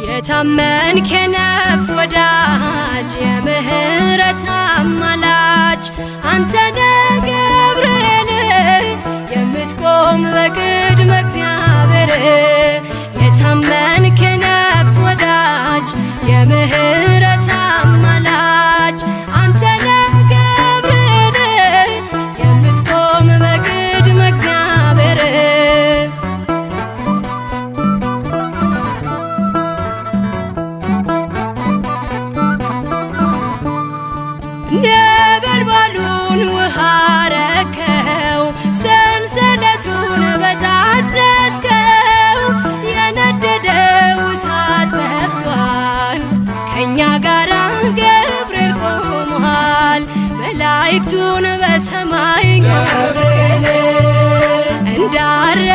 የታመንክ የነፍስ ወዳጅ የምህረት አማላጅ አንተነ ገብርኤል የምትቆም በቅድመ እግዚአብሔር የታመንክ የነፍስ ወዳጅ የምህረት አማላጅ አንተነ ገብርኤል የምትቆም በቅድመ እግዚአብሔር ነበልባሉን ውሃ ረከው ሰንሰለቱን በጣጠስከው የነደደው እሳት ጠፍቷል ከእኛ ጋራ ገብርኤል ቆሟል መላእክቱን በሰማይ ገብርኤል እንዳረ